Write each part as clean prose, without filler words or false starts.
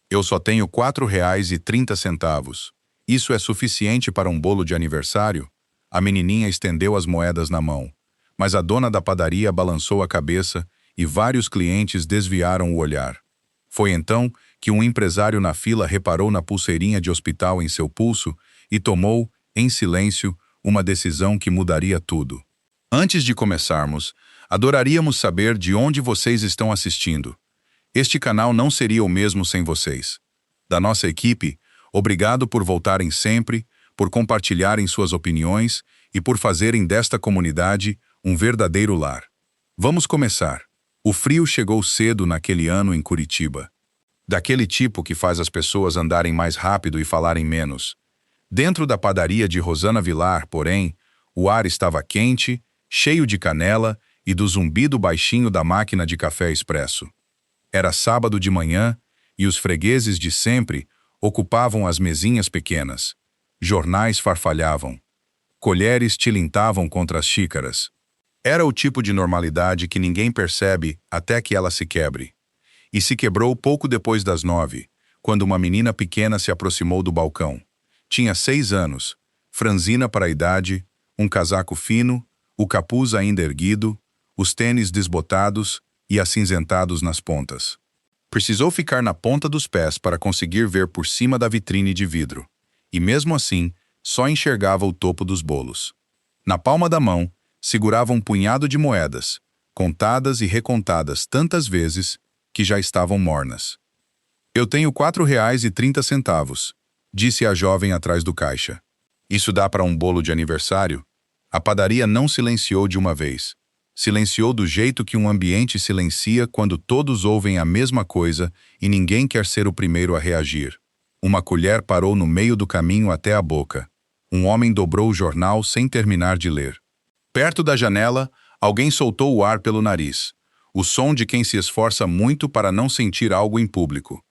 Eu só tenho R$ 4,30. Isso é suficiente para um bolo de aniversário? A menininha estendeu as moedas na mão, mas a dona da padaria balançou a cabeça e vários clientes desviaram o olhar. Foi então que um empresário na fila reparou na pulseirinha de hospital em seu pulso e tomou, em silêncio, uma decisão que mudaria tudo. Antes de começarmos, adoraríamos saber de onde vocês estão assistindo. Este canal não seria o mesmo sem vocês. Da nossa equipe, obrigado por voltarem sempre, por compartilharem suas opiniões e por fazerem desta comunidade um verdadeiro lar. Vamos começar. O frio chegou cedo naquele ano em Curitiba. Daquele tipo que faz as pessoas andarem mais rápido e falarem menos. Dentro da padaria de Rosana Vilar, porém, o ar estava quente, cheio de canela e do zumbido baixinho da máquina de café expresso. Era sábado de manhã e os fregueses de sempre ocupavam as mesinhas pequenas. Jornais farfalhavam. Colheres tilintavam contra as xícaras. Era o tipo de normalidade que ninguém percebe até que ela se quebre. E se quebrou pouco depois das 9, quando uma menina pequena se aproximou do balcão. Tinha 6 anos, franzina para a idade, um casaco fino, o capuz ainda erguido, os tênis desbotados e acinzentados nas pontas. Precisou ficar na ponta dos pés para conseguir ver por cima da vitrine de vidro. E mesmo assim, só enxergava o topo dos bolos. Na palma da mão, segurava um punhado de moedas, contadas e recontadas tantas vezes que já estavam mornas. Eu tenho R$ 4,30, disse a jovem atrás do caixa. Isso dá para um bolo de aniversário? A padaria não silenciou de uma vez. Silenciou do jeito que um ambiente silencia quando todos ouvem a mesma coisa e ninguém quer ser o primeiro a reagir. Uma colher parou no meio do caminho até a boca. Um homem dobrou o jornal sem terminar de ler. Perto da janela, alguém soltou o ar pelo nariz. O som de quem se esforça muito para não sentir algo em público.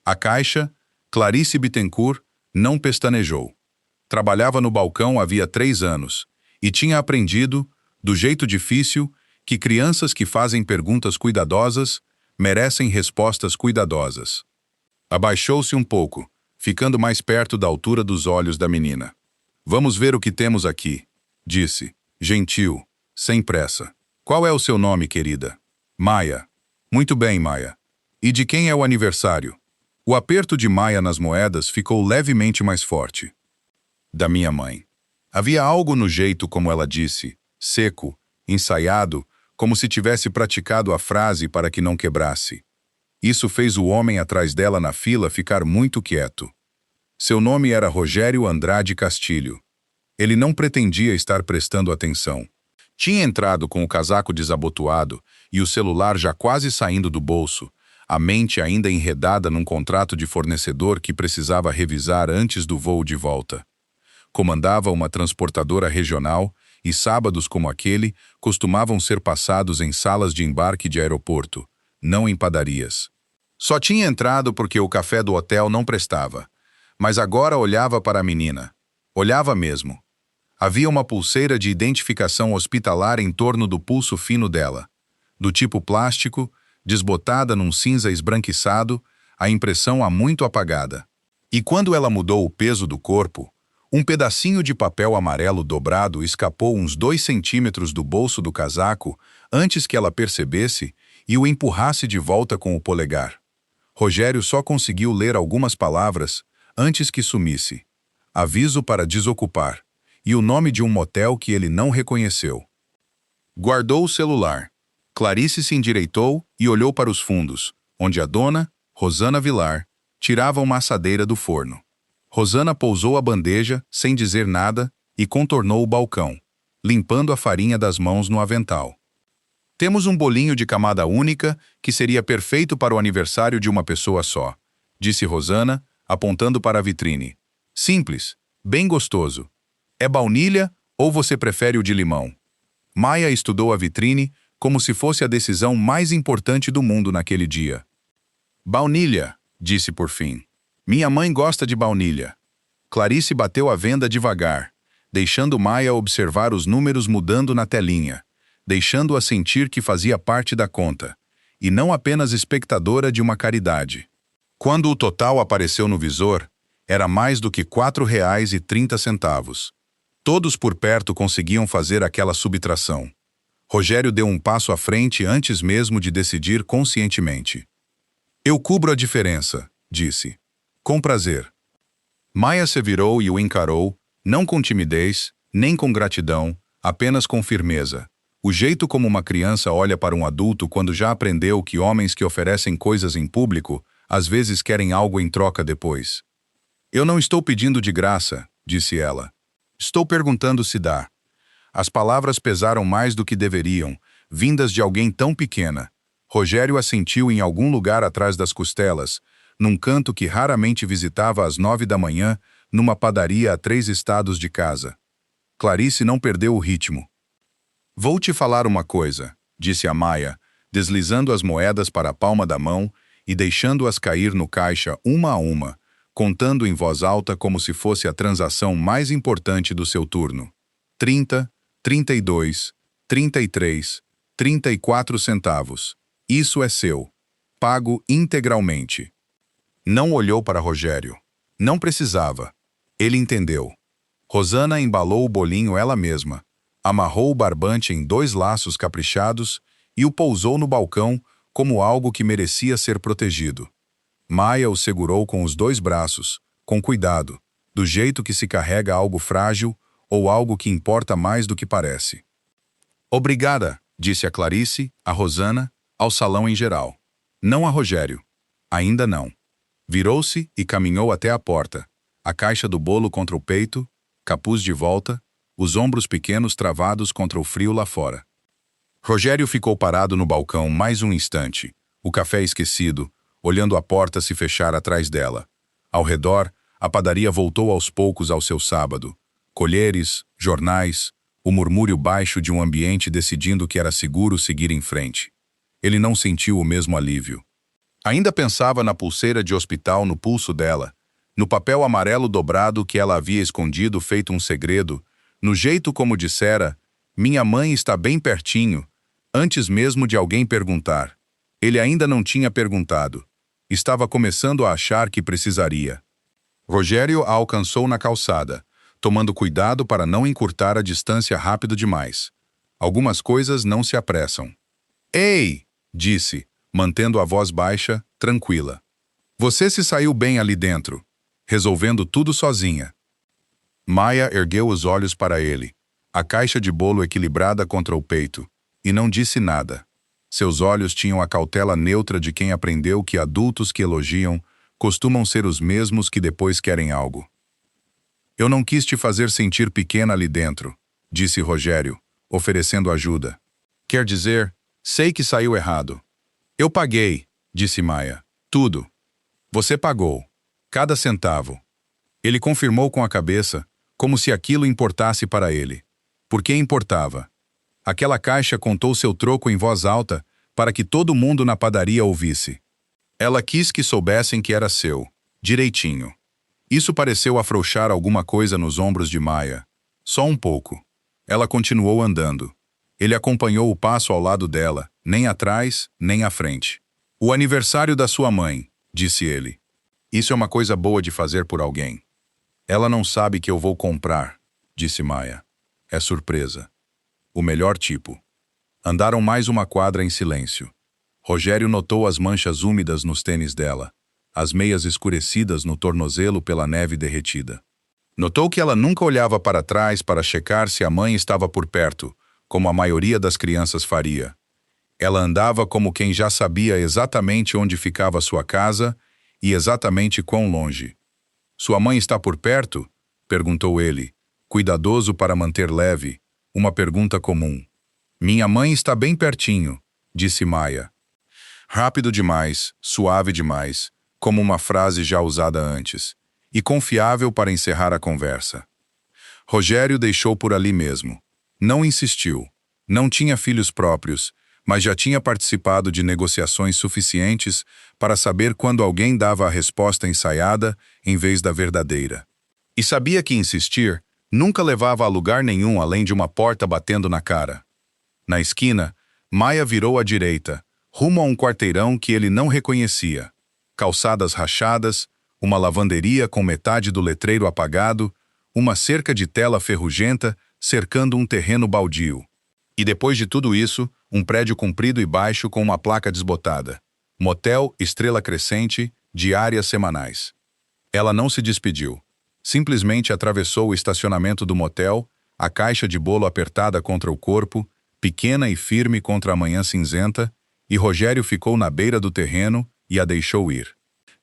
A caixa, Clarice Bittencourt, não pestanejou. Trabalhava no balcão havia 3 anos e tinha aprendido, do jeito difícil, que crianças que fazem perguntas cuidadosas merecem respostas cuidadosas. Abaixou-se um pouco, ficando mais perto da altura dos olhos da menina. Vamos ver o que temos aqui, disse, gentil, sem pressa. Qual é o seu nome, querida? Maia. Muito bem, Maia. E de quem é o aniversário? O aperto de Maia nas moedas ficou levemente mais forte. Da minha mãe. Havia algo no jeito como ela disse, seco, ensaiado, como se tivesse praticado a frase para que não quebrasse. Isso fez o homem atrás dela na fila ficar muito quieto. Seu nome era Rogério Andrade Castilho. Ele não pretendia estar prestando atenção. Tinha entrado com o casaco desabotoado e o celular já quase saindo do bolso, a mente ainda enredada num contrato de fornecedor que precisava revisar antes do voo de volta. Comandava uma transportadora regional e sábados como aquele costumavam ser passados em salas de embarque de aeroporto, não em padarias. Só tinha entrado porque o café do hotel não prestava, mas agora olhava para a menina. Olhava mesmo. Havia uma pulseira de identificação hospitalar em torno do pulso fino dela. Do tipo plástico, desbotada num cinza esbranquiçado, a impressão há muito apagada. E quando ela mudou o peso do corpo, um pedacinho de papel amarelo dobrado escapou uns 2 centímetros do bolso do casaco antes que ela percebesse e o empurrasse de volta com o polegar. Rogério só conseguiu ler algumas palavras antes que sumisse. Aviso para desocupar. E o nome de um motel que ele não reconheceu. Guardou o celular. Clarice se endireitou e olhou para os fundos, onde a dona, Rosana Vilar, tirava uma assadeira do forno. Rosana pousou a bandeja, sem dizer nada, e contornou o balcão, limpando a farinha das mãos no avental. Temos um bolinho de camada única que seria perfeito para o aniversário de uma pessoa só, disse Rosana, apontando para a vitrine. Simples, bem gostoso. É baunilha ou você prefere o de limão? Maia estudou a vitrine como se fosse a decisão mais importante do mundo naquele dia. Baunilha, disse por fim. Minha mãe gosta de baunilha. Clarice bateu a venda devagar, deixando Maia observar os números mudando na telinha, deixando-a sentir que fazia parte da conta, e não apenas espectadora de uma caridade. Quando o total apareceu no visor, era mais do que R$ 4,30. Todos por perto conseguiam fazer aquela subtração. Rogério deu um passo à frente antes mesmo de decidir conscientemente. Eu cubro a diferença, disse. Com prazer. Maia se virou e o encarou, não com timidez, nem com gratidão, apenas com firmeza. O jeito como uma criança olha para um adulto quando já aprendeu que homens que oferecem coisas em público às vezes querem algo em troca depois. Eu não estou pedindo de graça, disse ela. Estou perguntando se dá. As palavras pesaram mais do que deveriam, vindas de alguém tão pequena. Rogério assentiu em algum lugar atrás das costelas, num canto que raramente visitava às 9 da manhã, numa padaria a 3 estados de casa. Clarice não perdeu o ritmo. Vou te falar uma coisa, disse a Maia, deslizando as moedas para a palma da mão e deixando-as cair no caixa uma a uma, contando em voz alta como se fosse a transação mais importante do seu turno. 30, 32, 33, 34 centavos. Isso é seu. Pago integralmente. Não olhou para Rogério. Não precisava. Ele entendeu. Rosana embalou o bolinho ela mesma, amarrou o barbante em 2 laços caprichados e o pousou no balcão como algo que merecia ser protegido. Maia o segurou com os 2 braços, com cuidado, do jeito que se carrega algo frágil ou algo que importa mais do que parece. Obrigada, disse a Clarice, a Rosana, ao salão em geral. Não a Rogério. Ainda não. Virou-se e caminhou até a porta, a caixa do bolo contra o peito, capuz de volta, os ombros pequenos travados contra o frio lá fora. Rogério ficou parado no balcão mais um instante, o café esquecido, olhando a porta se fechar atrás dela. Ao redor, a padaria voltou aos poucos ao seu sábado. Colheres, jornais, o murmúrio baixo de um ambiente decidindo que era seguro seguir em frente. Ele não sentiu o mesmo alívio. Ainda pensava na pulseira de hospital no pulso dela, no papel amarelo dobrado que ela havia escondido feito um segredo, no jeito como dissera, minha mãe está bem pertinho, antes mesmo de alguém perguntar. Ele ainda não tinha perguntado. Estava começando a achar que precisaria. Rogério a alcançou na calçada, tomando cuidado para não encurtar a distância rápido demais. Algumas coisas não se apressam. Ei! Disse, mantendo a voz baixa, tranquila. Você se saiu bem ali dentro, resolvendo tudo sozinha. Maia ergueu os olhos para ele, a caixa de bolo equilibrada contra o peito, e não disse nada. Seus olhos tinham a cautela neutra de quem aprendeu que adultos que elogiam costumam ser os mesmos que depois querem algo. Eu não quis te fazer sentir pequena ali dentro, disse Rogério, oferecendo ajuda. Quer dizer, sei que saiu errado. Eu paguei, disse Maia. Tudo. Você pagou. Cada centavo. Ele confirmou com a cabeça, como se aquilo importasse para ele. Por que importava? Aquela caixa contou seu troco em voz alta para que todo mundo na padaria ouvisse. Ela quis que soubessem que era seu, direitinho. Isso pareceu afrouxar alguma coisa nos ombros de Maia. Só um pouco. Ela continuou andando. Ele acompanhou o passo ao lado dela, nem atrás, nem à frente. O aniversário da sua mãe, disse ele. Isso é uma coisa boa de fazer por alguém. Ela não sabe que eu vou comprar, disse Maia. É surpresa. O melhor tipo. Andaram mais uma quadra em silêncio. Rogério notou as manchas úmidas nos tênis dela, as meias escurecidas no tornozelo pela neve derretida. Notou que ela nunca olhava para trás para checar se a mãe estava por perto, como a maioria das crianças faria. Ela andava como quem já sabia exatamente onde ficava sua casa e exatamente quão longe. Sua mãe está por perto? Perguntou ele, cuidadoso para manter leve, uma pergunta comum. Minha mãe está bem pertinho, disse Maia. Rápido demais, suave demais, como uma frase já usada antes, e confiável para encerrar a conversa. Rogério deixou por ali mesmo. Não insistiu. Não tinha filhos próprios, mas já tinha participado de negociações suficientes para saber quando alguém dava a resposta ensaiada em vez da verdadeira. E sabia que insistir nunca levava a lugar nenhum além de uma porta batendo na cara. Na esquina, Maia virou à direita, rumo a um quarteirão que ele não reconhecia. calçadas rachadas, uma lavanderia com metade do letreiro apagado, uma cerca de tela ferrugenta cercando um terreno baldio. E depois de tudo isso, um prédio comprido e baixo com uma placa desbotada. Motel Estrela Crescente, diárias semanais. Ela não se despediu. Simplesmente atravessou o estacionamento do motel, a caixa de bolo apertada contra o corpo, pequena e firme contra a manhã cinzenta, e Rogério ficou na beira do terreno e a deixou ir.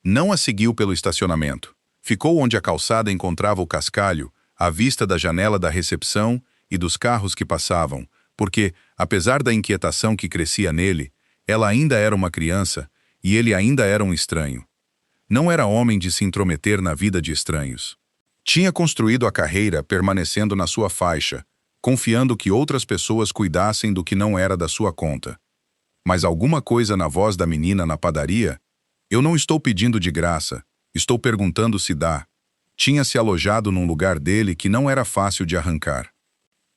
Não a seguiu pelo estacionamento. Ficou onde a calçada encontrava o cascalho, à vista da janela da recepção e dos carros que passavam, porque, apesar da inquietação que crescia nele, ela ainda era uma criança e ele ainda era um estranho. Não era homem de se intrometer na vida de estranhos. Tinha construído a carreira permanecendo na sua faixa, confiando que outras pessoas cuidassem do que não era da sua conta. Mas alguma coisa na voz da menina na padaria? Eu não estou pedindo de graça, estou perguntando se dá. Tinha se alojado num lugar dele que não era fácil de arrancar.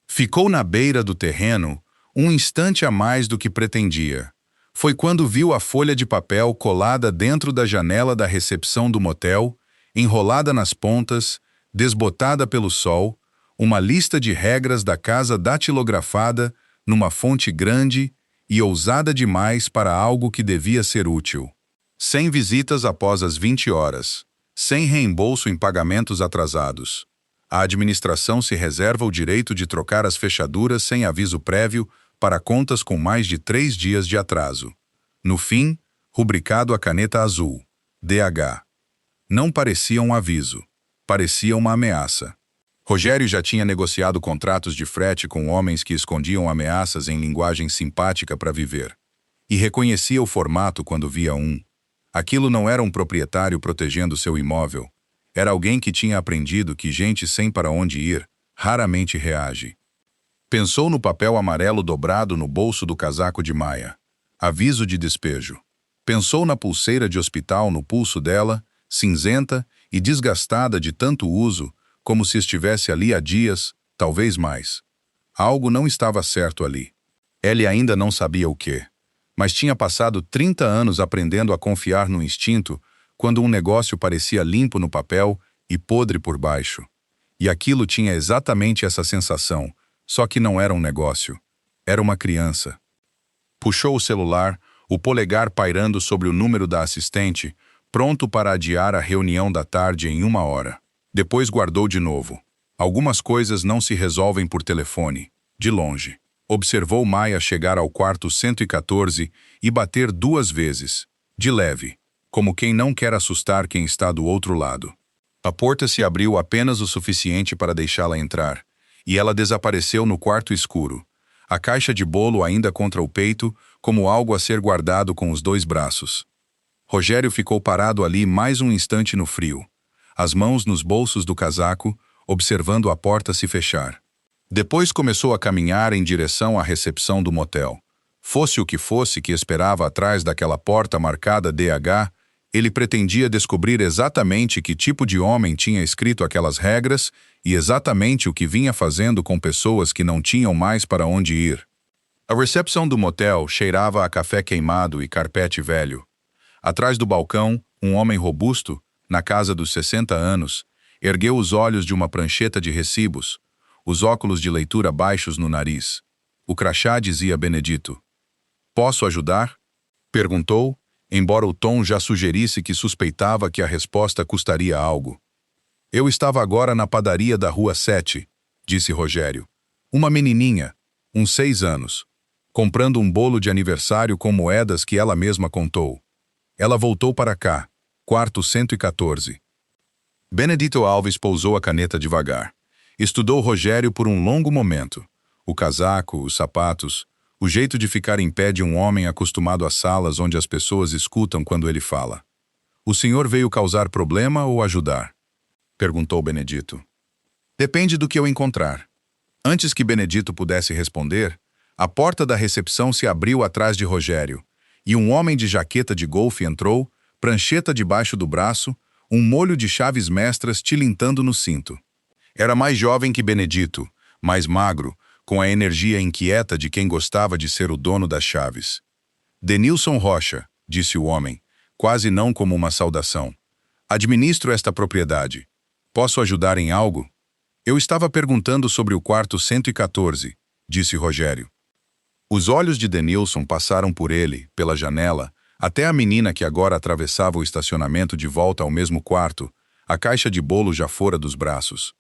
Ficou na beira do terreno um instante a mais do que pretendia. Foi quando viu a folha de papel colada dentro da janela da recepção do motel, enrolada nas pontas, desbotada pelo sol, uma lista de regras da casa datilografada numa fonte grande e ousada demais para algo que devia ser útil. Sem visitas após as 20 horas, sem reembolso em pagamentos atrasados. A administração se reserva o direito de trocar as fechaduras sem aviso prévio para contas com mais de 3 dias de atraso. No fim, rubricado a caneta azul, DH. Não parecia um aviso, parecia uma ameaça. Rogério já tinha negociado contratos de frete com homens que escondiam ameaças em linguagem simpática para viver. E reconhecia o formato quando via um. Aquilo não era um proprietário protegendo seu imóvel. Era alguém que tinha aprendido que gente sem para onde ir raramente reage. Pensou no papel amarelo dobrado no bolso do casaco de Maia. Aviso de despejo. Pensou na pulseira de hospital no pulso dela, cinzenta e desgastada de tanto uso, como se estivesse ali há dias, talvez mais. Algo não estava certo ali. Ele ainda não sabia o quê, mas tinha passado 30 anos aprendendo a confiar no instinto quando um negócio parecia limpo no papel e podre por baixo. E aquilo tinha exatamente essa sensação, só que não era um negócio. Era uma criança. Puxou o celular, o polegar pairando sobre o número da assistente, pronto para adiar a reunião da tarde em 1 hora. Depois guardou de novo. Algumas coisas não se resolvem por telefone, de longe. Observou Maia chegar ao quarto 114 e bater 2 vezes, de leve, como quem não quer assustar quem está do outro lado. A porta se abriu apenas o suficiente para deixá-la entrar, e ela desapareceu no quarto escuro, a caixa de bolo ainda contra o peito, como algo a ser guardado com os 2 braços. Rogério ficou parado ali mais um instante no frio, as mãos nos bolsos do casaco, observando a porta se fechar. Depois começou a caminhar em direção à recepção do motel. Fosse o que fosse que esperava atrás daquela porta marcada DH, ele pretendia descobrir exatamente que tipo de homem tinha escrito aquelas regras e exatamente o que vinha fazendo com pessoas que não tinham mais para onde ir. A recepção do motel cheirava a café queimado e carpete velho. Atrás do balcão, um homem robusto, na casa dos 60 anos, ergueu os olhos de uma prancheta de recibos, os óculos de leitura baixos no nariz. O crachá dizia Benedito. "Posso ajudar?" perguntou, embora o tom já sugerisse que suspeitava que a resposta custaria algo. "Eu estava agora na padaria da Rua 7, disse Rogério. "Uma menininha, uns 6 anos, comprando um bolo de aniversário com moedas que ela mesma contou. Ela voltou para cá, quarto 114. Benedito Alves pousou a caneta devagar. Estudou Rogério por um longo momento. O casaco, os sapatos, o jeito de ficar em pé de um homem acostumado a salas onde as pessoas escutam quando ele fala. "O senhor veio causar problema ou ajudar?" perguntou Benedito. "Depende do que eu encontrar." Antes que Benedito pudesse responder, a porta da recepção se abriu atrás de Rogério, e um homem de jaqueta de golfe entrou, prancheta debaixo do braço, um molho de chaves mestras tilintando no cinto. Era mais jovem que Benedito, mais magro, com a energia inquieta de quem gostava de ser o dono das chaves. "Denilson Rocha", disse o homem, quase não como uma saudação. Administro esta propriedade. Posso ajudar em algo? Eu estava perguntando sobre o quarto 114, disse Rogério. Os olhos de Denilson passaram por ele, pela janela, até a menina que agora atravessava o estacionamento de volta ao mesmo quarto. A caixa de bolo já fora dos braços.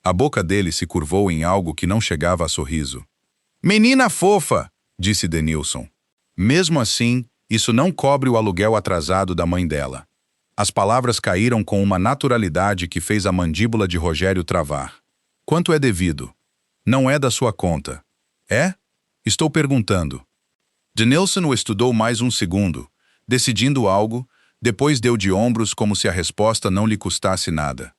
A boca dele se curvou em algo que não chegava a sorriso. Menina fofa, disse Denilson. Mesmo assim, isso não cobre o aluguel atrasado da mãe dela. As palavras caíram com uma naturalidade que fez a mandíbula de Rogério travar. Quanto é devido? Não é da sua conta. É? Estou perguntando. Denilson o estudou mais um segundo, decidindo algo, depois deu de ombros como se a resposta não lhe custasse nada.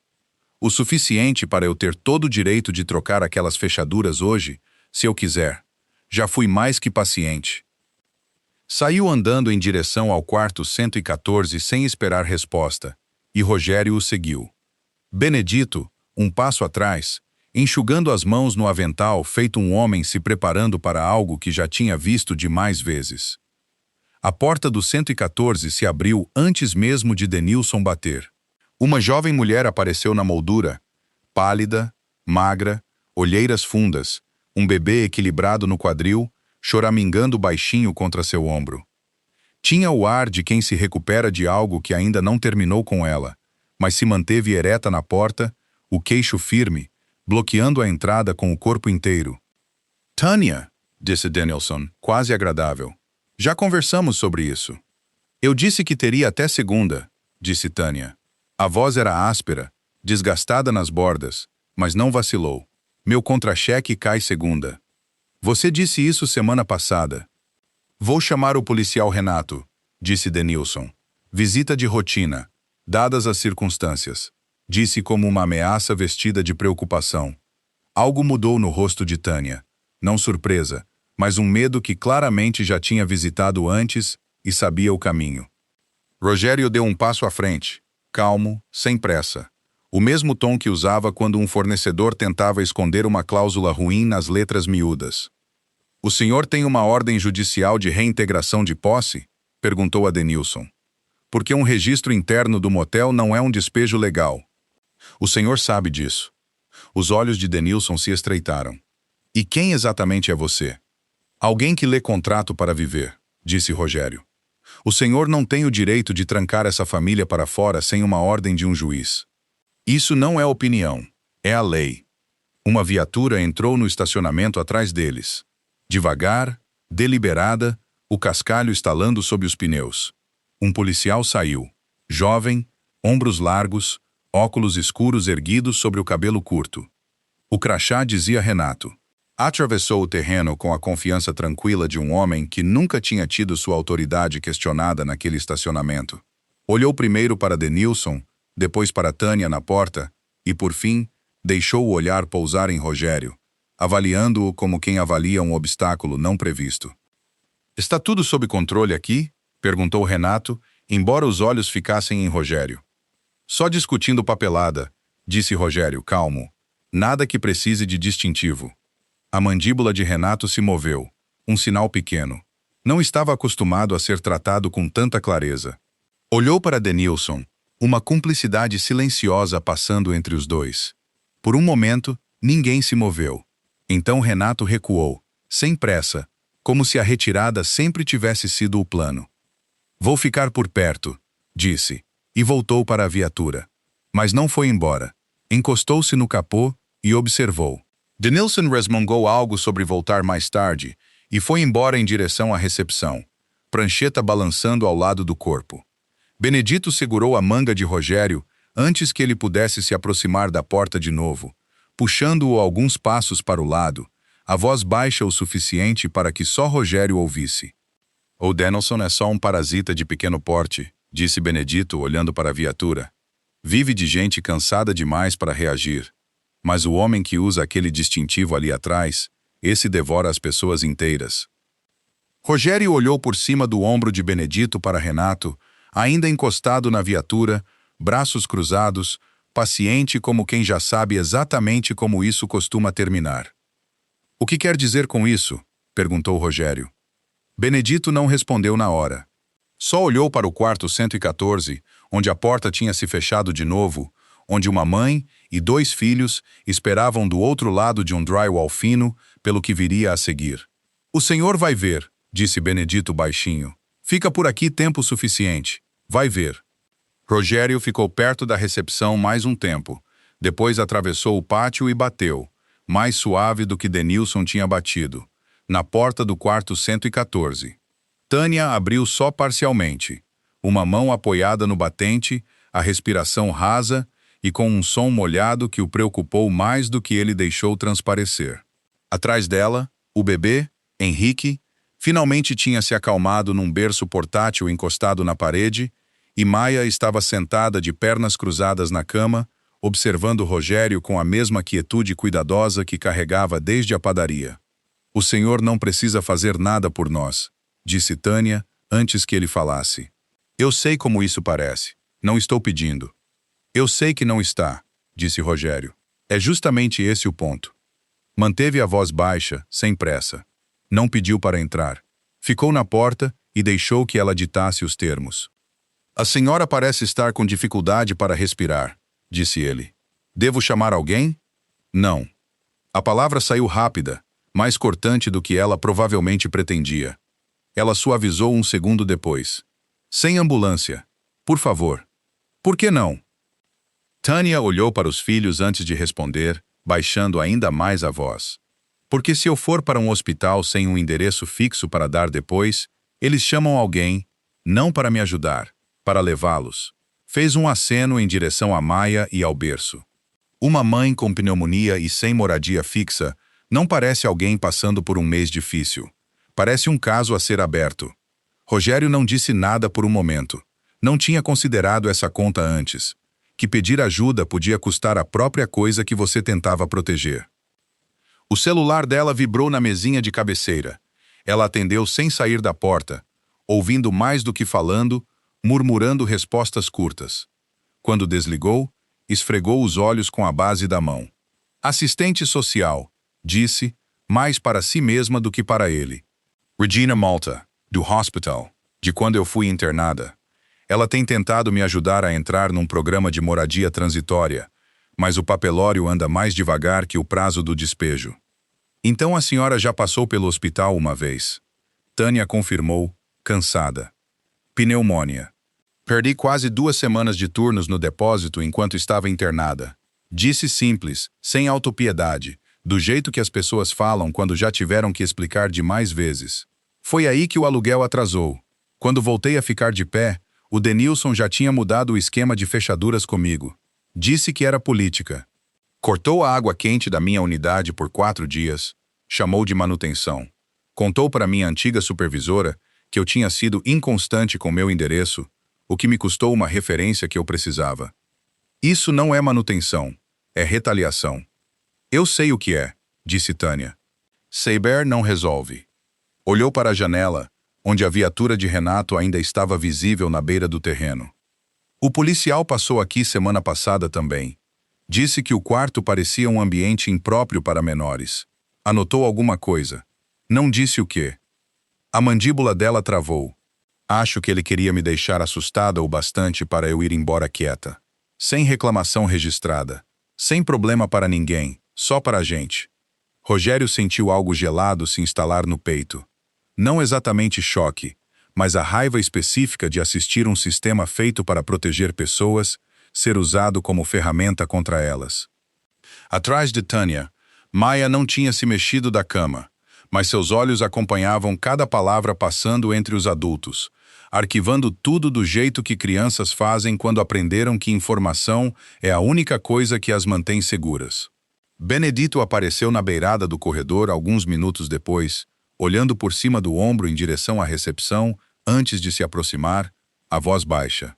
O suficiente para eu ter todo o direito de trocar aquelas fechaduras hoje, se eu quiser. Já fui mais que paciente. Saiu andando em direção ao quarto 114 sem esperar resposta, e Rogério o seguiu. Benedito, um passo atrás, enxugando as mãos no avental, feito um homem se preparando para algo que já tinha visto demais vezes. A porta do 114 se abriu antes mesmo de Denilson bater. Uma jovem mulher apareceu na moldura, pálida, magra, olheiras fundas, um bebê equilibrado no quadril, choramingando baixinho contra seu ombro. Tinha o ar de quem se recupera de algo que ainda não terminou com ela, mas se manteve ereta na porta, o queixo firme, bloqueando a entrada com o corpo inteiro. Tânia, disse Denilson, quase agradável. Já conversamos sobre isso. Eu disse que teria até segunda, disse Tânia. A voz era áspera, desgastada nas bordas, mas não vacilou. Meu contra-cheque cai segunda. Você disse isso semana passada. Vou chamar o policial Renato, disse Denilson. Visita de rotina, dadas as circunstâncias, disse como uma ameaça vestida de preocupação. Algo mudou no rosto de Tânia. Não surpresa, mas um medo que claramente já tinha visitado antes e sabia o caminho. Rogério deu um passo à frente, calmo, sem pressa. O mesmo tom que usava quando um fornecedor tentava esconder uma cláusula ruim nas letras miúdas. O senhor tem uma ordem judicial de reintegração de posse? Perguntou a Denilson. Porque um registro interno do motel não é um despejo legal. O senhor sabe disso. Os olhos de Denilson se estreitaram. E quem exatamente é você? Alguém que lê contrato para viver, disse Rogério. O senhor não tem o direito de trancar essa família para fora sem uma ordem de um juiz. Isso não é opinião, é a lei. Uma viatura entrou no estacionamento atrás deles. Devagar, deliberada, o cascalho estalando sob os pneus. Um policial saiu, jovem, ombros largos, óculos escuros erguidos sobre o cabelo curto. O crachá dizia Renato. Atravessou o terreno com a confiança tranquila de um homem que nunca tinha tido sua autoridade questionada naquele estacionamento. Olhou primeiro para Denilson, depois para Tânia na porta, e, por fim, deixou o olhar pousar em Rogério, avaliando-o como quem avalia um obstáculo não previsto. Está tudo sob controle aqui? Perguntou Renato, embora os olhos ficassem em Rogério. Só discutindo papelada, disse Rogério, calmo. Nada que precise de distintivo. A mandíbula de Renato se moveu, um sinal pequeno. Não estava acostumado a ser tratado com tanta clareza. Olhou para Denilson, uma cumplicidade silenciosa passando entre os dois. Por um momento, ninguém se moveu. Então Renato recuou, sem pressa, como se a retirada sempre tivesse sido o plano. Vou ficar por perto, disse, e voltou para a viatura. Mas não foi embora. Encostou-se no capô e observou. Denilson resmungou algo sobre voltar mais tarde e foi embora em direção à recepção, prancheta balançando ao lado do corpo. Benedito segurou a manga de Rogério antes que ele pudesse se aproximar da porta de novo, puxando-o alguns passos para o lado, a voz baixa o suficiente para que só Rogério ouvisse. O Denilson é só um parasita de pequeno porte, disse Benedito olhando para a viatura. Vive de gente cansada demais para reagir. Mas o homem que usa aquele distintivo ali atrás, esse devora as pessoas inteiras. Rogério olhou por cima do ombro de Benedito para Renato, ainda encostado na viatura, braços cruzados, paciente como quem já sabe exatamente como isso costuma terminar. O que quer dizer com isso? Perguntou Rogério. Benedito não respondeu na hora. Só olhou para o quarto 114, onde a porta tinha se fechado de novo, onde uma mãe e 2 filhos esperavam do outro lado de um drywall fino pelo que viria a seguir. "O senhor vai ver", disse Benedito baixinho. "Fica por aqui tempo suficiente. Vai ver." Rogério ficou perto da recepção mais um tempo. Depois atravessou o pátio e bateu, mais suave do que Denilson tinha batido, na porta do quarto 114. Tânia abriu só parcialmente, uma mão apoiada no batente, a respiração rasa e com um som molhado que o preocupou mais do que ele deixou transparecer. Atrás dela, o bebê, Henrique, finalmente tinha se acalmado num berço portátil encostado na parede, e Maia estava sentada de pernas cruzadas na cama, observando Rogério com a mesma quietude cuidadosa que carregava desde a padaria. "O senhor não precisa fazer nada por nós", disse Tânia antes que ele falasse. "Eu sei como isso parece. Não estou pedindo." "Eu sei que não está", disse Rogério. "É justamente esse o ponto." Manteve a voz baixa, sem pressa. Não pediu para entrar. Ficou na porta e deixou que ela ditasse os termos. "A senhora parece estar com dificuldade para respirar", disse ele. "Devo chamar alguém?" "Não." A palavra saiu rápida, mais cortante do que ela provavelmente pretendia. Ela suavizou um segundo depois. "Sem ambulância. Por favor." "Por que não?" Tânia olhou para os filhos antes de responder, baixando ainda mais a voz. "Porque se eu for para um hospital sem um endereço fixo para dar depois, eles chamam alguém, não para me ajudar, para levá-los." Fez um aceno em direção a Maia e ao berço. Uma mãe com pneumonia e sem moradia fixa não parece alguém passando por um mês difícil. Parece um caso a ser aberto. Rogério não disse nada por um momento. Não tinha considerado essa conta antes. Que pedir ajuda podia custar a própria coisa que você tentava proteger. O celular dela vibrou na mesinha de cabeceira. Ela atendeu sem sair da porta, ouvindo mais do que falando, murmurando respostas curtas. Quando desligou, esfregou os olhos com a base da mão. "Assistente social", disse, mais para si mesma do que para ele. "Regina Malta, do hospital, de quando eu fui internada. Ela tem tentado me ajudar a entrar num programa de moradia transitória, mas o papelório anda mais devagar que o prazo do despejo." "Então a senhora já passou pelo hospital uma vez?" Tânia confirmou, cansada. "Pneumonia. Perdi quase 2 semanas de turnos no depósito enquanto estava internada." Disse simples, sem autopiedade, do jeito que as pessoas falam quando já tiveram que explicar demais vezes. "Foi aí que o aluguel atrasou. Quando voltei a ficar de pé, o Denilson já tinha mudado o esquema de fechaduras comigo. Disse que era política. Cortou a água quente da minha unidade por 4 dias. Chamou de manutenção. Contou para minha antiga supervisora que eu tinha sido inconstante com meu endereço, o que me custou uma referência que eu precisava. Isso não é manutenção, é retaliação." "Eu sei o que é", disse Tânia. "Seiber não resolve." Olhou para a janela, onde a viatura de Renato ainda estava visível na beira do terreno. "O policial passou aqui semana passada também. Disse que o quarto parecia um ambiente impróprio para menores. Anotou alguma coisa. Não disse o quê." A mandíbula dela travou. Acho que ele queria me deixar assustada o bastante para eu ir embora quieta. Sem reclamação registrada. Sem problema para ninguém, só para a gente. Rogério sentiu algo gelado se instalar no peito. Não exatamente choque, mas a raiva específica de assistir um sistema feito para proteger pessoas ser usado como ferramenta contra elas. Atrás de Tânia, Maia não tinha se mexido da cama, mas seus olhos acompanhavam cada palavra passando entre os adultos, arquivando tudo do jeito que crianças fazem quando aprenderam que informação é a única coisa que as mantém seguras. Benedito apareceu na beirada do corredor alguns minutos depois, olhando por cima do ombro em direção à recepção, antes de se aproximar, a voz baixa.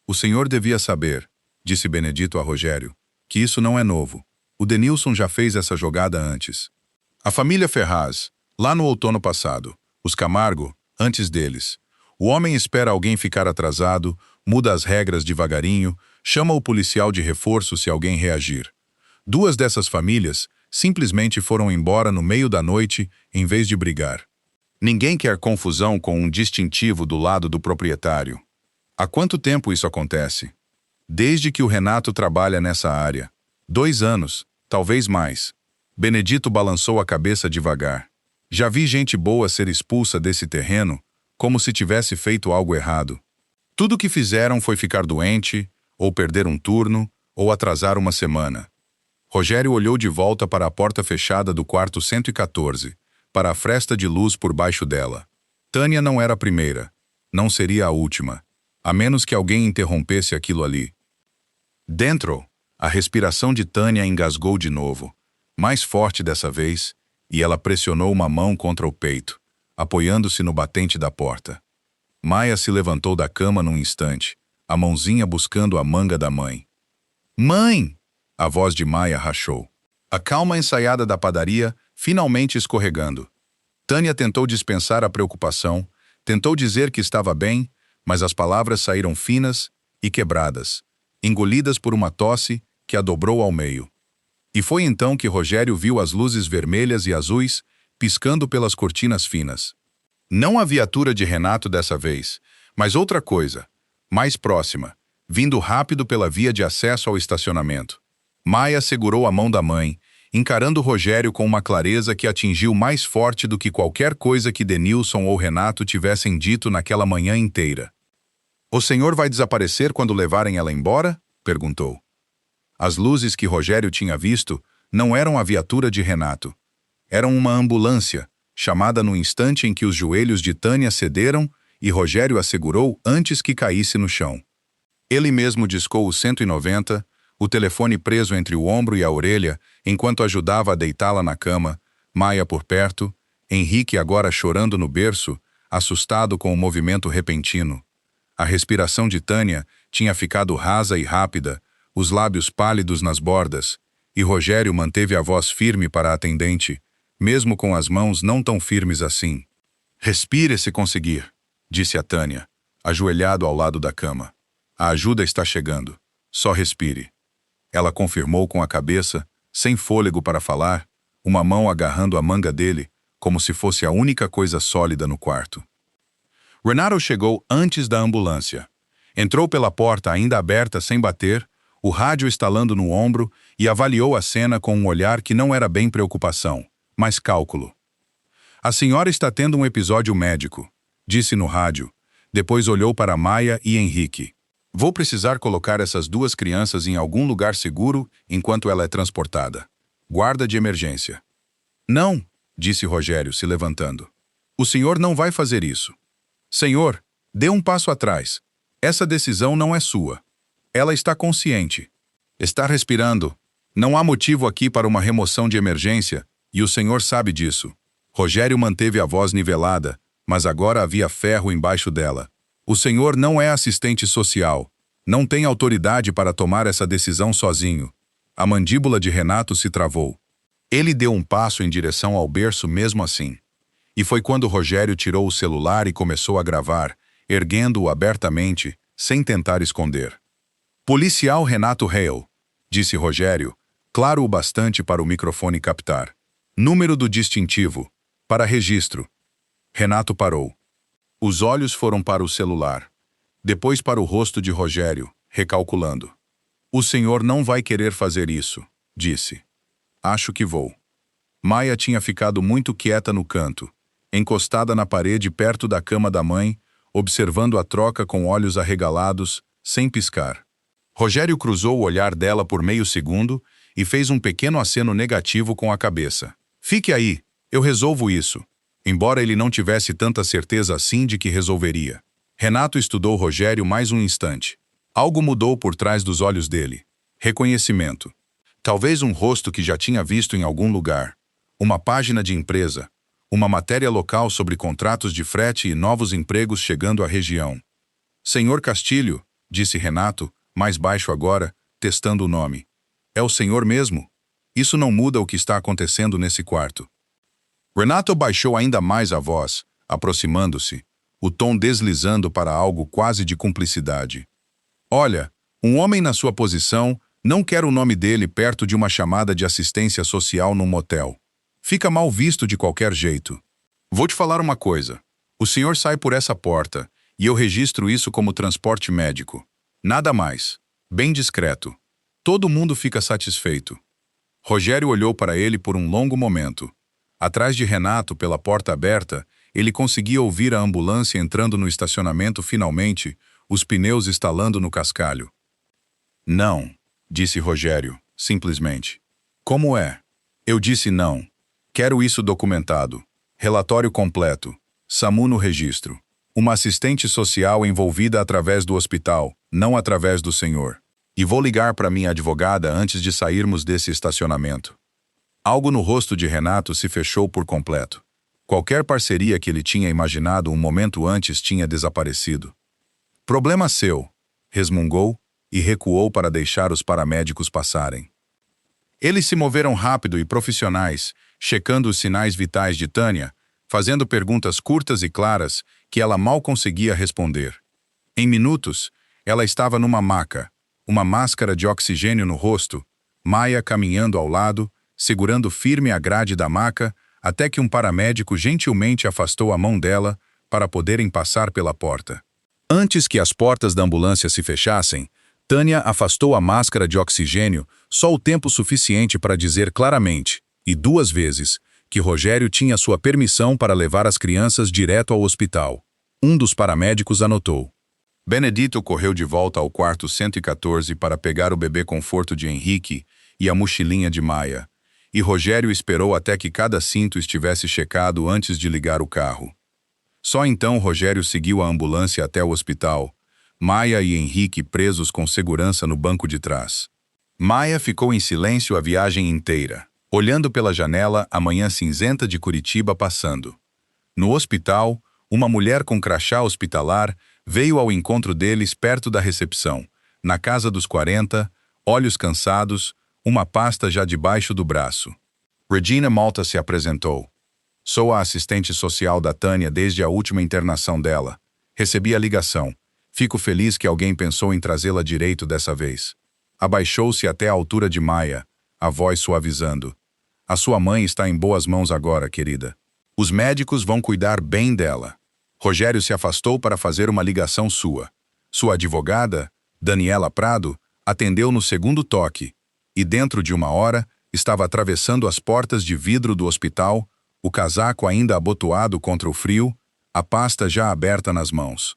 "O senhor devia saber", disse Benedito a Rogério, "que isso não é novo. O Denilson já fez essa jogada antes. A família Ferraz, lá no outono passado, os Camargo, antes deles. O homem espera alguém ficar atrasado, muda as regras devagarinho, chama o policial de reforço se alguém reagir. 2 dessas famílias simplesmente foram embora no meio da noite em vez de brigar. Ninguém quer confusão com um distintivo do lado do proprietário. Há quanto tempo isso acontece? Desde que o Renato trabalha nessa área. 2 anos, talvez mais. Benedito balançou a cabeça devagar. Já vi gente boa ser expulsa desse terreno, como se tivesse feito algo errado. Tudo o que fizeram foi ficar doente, ou perder um turno, ou atrasar uma semana. Rogério olhou de volta para a porta fechada do quarto 114, para a fresta de luz por baixo dela. Tânia não era a primeira. Não seria a última. A menos que alguém interrompesse aquilo ali. Dentro, a respiração de Tânia engasgou de novo, mais forte dessa vez, e ela pressionou uma mão contra o peito, apoiando-se no batente da porta. Maia se levantou da cama num instante, a mãozinha buscando a manga da mãe. Mãe! A voz de Maia rachou. A calma ensaiada da padaria, finalmente escorregando. Tânia tentou dispensar a preocupação, tentou dizer que estava bem, mas as palavras saíram finas e quebradas, engolidas por uma tosse que a dobrou ao meio. E foi então que Rogério viu as luzes vermelhas e azuis piscando pelas cortinas finas. Não a viatura de Renato dessa vez, mas outra coisa, mais próxima, vindo rápido pela via de acesso ao estacionamento. Maia segurou a mão da mãe, encarando Rogério com uma clareza que atingiu mais forte do que qualquer coisa que Denilson ou Renato tivessem dito naquela manhã inteira. O senhor vai desaparecer quando levarem ela embora? Perguntou. As luzes que Rogério tinha visto não eram a viatura de Renato. Eram uma ambulância, chamada no instante em que os joelhos de Tânia cederam e Rogério a segurou antes que caísse no chão. Ele mesmo discou o 190, o telefone preso entre o ombro e a orelha, enquanto ajudava a deitá-la na cama, Maia por perto, Henrique agora chorando no berço, assustado com o movimento repentino. A respiração de Tânia tinha ficado rasa e rápida, os lábios pálidos nas bordas, e Rogério manteve a voz firme para a atendente, mesmo com as mãos não tão firmes assim. Respire se conseguir, disse a Tânia, ajoelhado ao lado da cama. A ajuda está chegando. Só respire. Ela confirmou com a cabeça, sem fôlego para falar, uma mão agarrando a manga dele, como se fosse a única coisa sólida no quarto. Renato chegou antes da ambulância. Entrou pela porta ainda aberta sem bater, o rádio estalando no ombro, e avaliou a cena com um olhar que não era bem preocupação, mas cálculo. A senhora está tendo um episódio médico, disse no rádio. Depois olhou para Maia e Henrique. Vou precisar colocar essas 2 crianças em algum lugar seguro enquanto ela é transportada. Guarda de emergência. Não, disse Rogério, se levantando. O senhor não vai fazer isso. Senhor, dê um passo atrás. Essa decisão não é sua. Ela está consciente. Está respirando. Não há motivo aqui para uma remoção de emergência, e o senhor sabe disso. Rogério manteve a voz nivelada, mas agora havia ferro embaixo dela. O senhor não é assistente social. Não tem autoridade para tomar essa decisão sozinho. A mandíbula de Renato se travou. Ele deu um passo em direção ao berço mesmo assim. E foi quando Rogério tirou o celular e começou a gravar, erguendo-o abertamente, sem tentar esconder. Policial Renato Hale, disse Rogério, claro o bastante para o microfone captar. Número do distintivo. Para registro. Renato parou. Os olhos foram para o celular. Depois para o rosto de Rogério, recalculando. O senhor não vai querer fazer isso, disse. Acho que vou. Maia tinha ficado muito quieta no canto, encostada na parede perto da cama da mãe, observando a troca com olhos arregalados, sem piscar. Rogério cruzou o olhar dela por meio segundo e fez um pequeno aceno negativo com a cabeça. Fique aí, eu resolvo isso. Embora ele não tivesse tanta certeza assim de que resolveria. Renato estudou Rogério mais um instante. Algo mudou por trás dos olhos dele. Reconhecimento. Talvez um rosto que já tinha visto em algum lugar. Uma página de empresa. Uma matéria local sobre contratos de frete e novos empregos chegando à região. Senhor Castilho, disse Renato, mais baixo agora, testando o nome. É o senhor mesmo? Isso não muda o que está acontecendo nesse quarto. Renato baixou ainda mais a voz, aproximando-se, o tom deslizando para algo quase de cumplicidade. Olha, um homem na sua posição não quer o nome dele perto de uma chamada de assistência social num motel. Fica mal visto de qualquer jeito. Vou te falar uma coisa. O senhor sai por essa porta, e eu registro isso como transporte médico. Nada mais. Bem discreto. Todo mundo fica satisfeito. Rogério olhou para ele por um longo momento. Atrás de Renato, pela porta aberta, ele conseguia ouvir a ambulância entrando no estacionamento finalmente, os pneus estalando no cascalho. Não, disse Rogério, simplesmente. Como é? Eu disse não. Quero isso documentado. Relatório completo. SAMU no registro. Uma assistente social envolvida através do hospital, não através do senhor. E vou ligar para minha advogada antes de sairmos desse estacionamento. Algo no rosto de Renato se fechou por completo. Qualquer parceria que ele tinha imaginado um momento antes tinha desaparecido. Problema seu, resmungou e recuou para deixar os paramédicos passarem. Eles se moveram rápido e profissionais, checando os sinais vitais de Tânia, fazendo perguntas curtas e claras que ela mal conseguia responder. Em minutos, ela estava numa maca, uma máscara de oxigênio no rosto, Maia caminhando ao lado, segurando firme a grade da maca, até que um paramédico gentilmente afastou a mão dela para poderem passar pela porta. Antes que as portas da ambulância se fechassem, Tânia afastou a máscara de oxigênio só o tempo suficiente para dizer claramente, e 2 vezes, que Rogério tinha sua permissão para levar as crianças direto ao hospital. Um dos paramédicos anotou. Benedito correu de volta ao quarto 114 para pegar o bebê conforto de Henrique e a mochilinha de Maia, e Rogério esperou até que cada cinto estivesse checado antes de ligar o carro. Só então Rogério seguiu a ambulância até o hospital, Maia e Henrique presos com segurança no banco de trás. Maia ficou em silêncio a viagem inteira, olhando pela janela a manhã cinzenta de Curitiba passando. No hospital, uma mulher com crachá hospitalar veio ao encontro deles perto da recepção, na casa dos 40, olhos cansados, uma pasta já debaixo do braço. Regina Malta se apresentou. Sou a assistente social da Tânia desde a última internação dela. Recebi a ligação. Fico feliz que alguém pensou em trazê-la direito dessa vez. Abaixou-se até a altura de Maia, a voz suavizando. A sua mãe está em boas mãos agora, querida. Os médicos vão cuidar bem dela. Rogério se afastou para fazer uma ligação sua. Sua advogada, Daniela Prado, atendeu no segundo toque, e dentro de 1 hora estava atravessando as portas de vidro do hospital, o casaco ainda abotoado contra o frio, a pasta já aberta nas mãos.